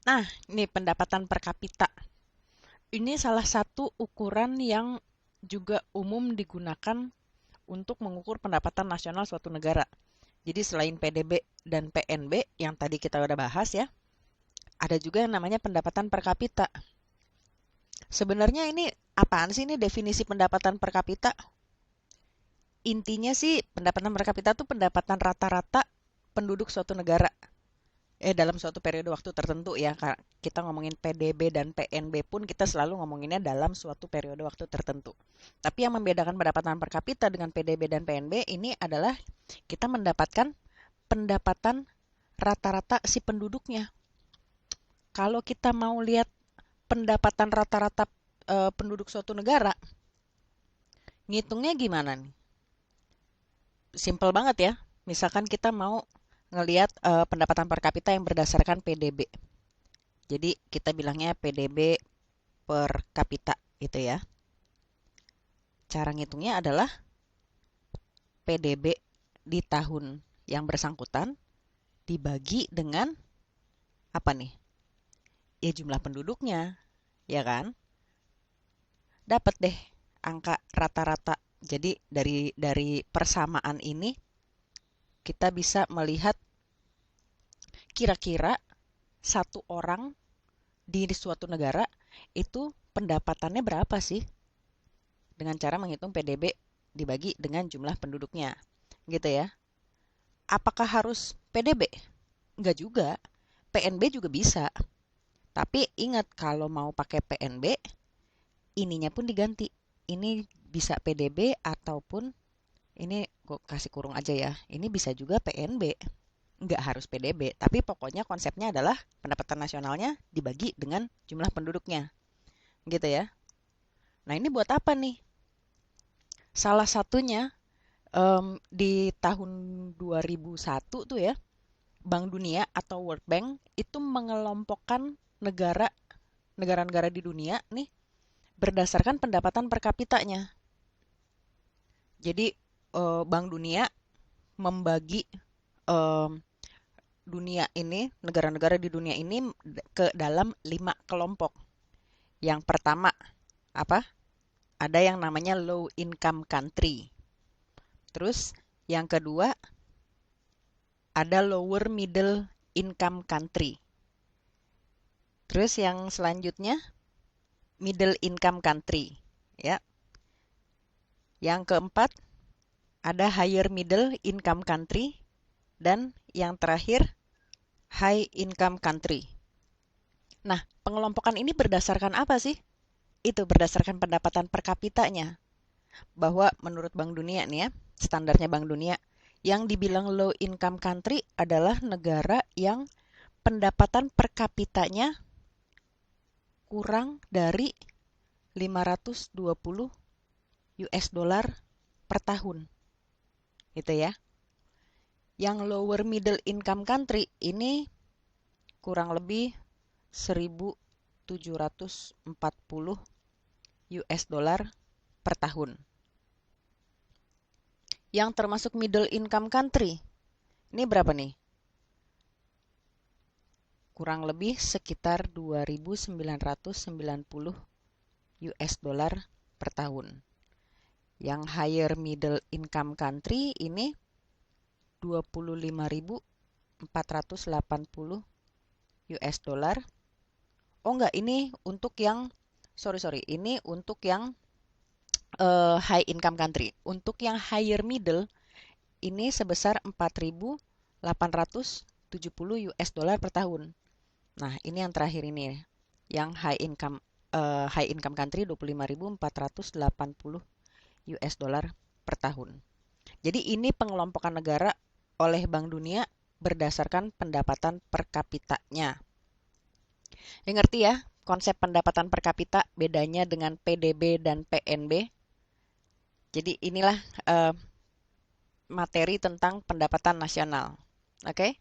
Nah, ini pendapatan per kapita. Ini salah satu ukuran yang juga umum digunakan untuk mengukur pendapatan nasional suatu negara. Jadi selain PDB dan PNB yang tadi kita udah bahas ya, ada juga yang namanya pendapatan per kapita. Sebenarnya ini apaan sih ini definisi pendapatan per kapita? Intinya sih pendapatan per kapita itu pendapatan rata-rata penduduk suatu negara. Dalam suatu periode waktu tertentu ya. Kita ngomongin PDB dan PNB pun kita selalu ngomonginnya dalam suatu periode waktu tertentu. Tapi yang membedakan pendapatan per kapita dengan PDB dan PNB ini adalah kita mendapatkan pendapatan rata-rata si penduduknya. Kalau kita mau lihat pendapatan rata-rata penduduk suatu negara, ngitungnya gimana nih? Simpel banget ya. Misalkan kita mau ngelihat pendapatan per kapita yang berdasarkan PDB. Jadi kita bilangnya PDB per kapita gitu ya. Cara ngitungnya adalah PDB di tahun yang bersangkutan dibagi dengan apa nih? Ya jumlah penduduknya, ya kan? Dapat deh angka rata-rata. Jadi dari persamaan ini kita bisa melihat kira-kira satu orang di suatu negara itu pendapatannya berapa sih? Dengan cara menghitung PDB dibagi dengan jumlah penduduknya. Gitu ya. Apakah harus PDB? Enggak juga. PNB juga bisa. Tapi ingat kalau mau pakai PNB, ininya pun diganti. Ini bisa PDB ataupun ini gue kasih kurung aja ya. Ini bisa juga PNB. Nggak harus PDB, tapi pokoknya konsepnya adalah pendapatan nasionalnya dibagi dengan jumlah penduduknya. Gitu ya. Nah ini buat apa nih? Salah satunya di tahun 2001 tuh ya, Bank Dunia atau World Bank itu mengelompokkan negara negara-negara di dunia nih berdasarkan pendapatan per kapitanya. Jadi Bank Dunia membagi em, dunia ini, negara-negara di dunia ini ke dalam 5 kelompok. Yang pertama, apa? Ada yang namanya low income country. Terus yang kedua, ada lower middle income country. Terus yang selanjutnya, middle income country. Ya. Yang keempat, ada higher middle income country. Dan yang terakhir, high income country. Nah, pengelompokan ini berdasarkan apa sih? Itu berdasarkan pendapatan per kapitanya. Bahwa menurut Bank Dunia nih ya, standarnya Bank Dunia, yang dibilang low income country adalah negara yang pendapatan per kapitanya kurang dari 520 US dollar per tahun. Gitu ya. Yang lower middle income country ini kurang lebih 1.740 US dollar per tahun. Yang termasuk middle income country, ini berapa nih? Kurang lebih sekitar 2.990 US dollar per tahun. Yang higher middle income country ini 25.480 US dollar. Oh enggak, ini untuk yang sorry, ini untuk yang high income country. Untuk yang higher middle ini sebesar 4.870 US dollar per tahun. Nah, ini yang terakhir ini ya. Yang high income country 25.480 US dollar per tahun. Jadi ini pengelompokan negara oleh Bank Dunia berdasarkan pendapatan per kapitanya. Ya ngerti ya konsep pendapatan per kapita bedanya dengan PDB dan PNB. Jadi inilah materi tentang pendapatan nasional. Oke?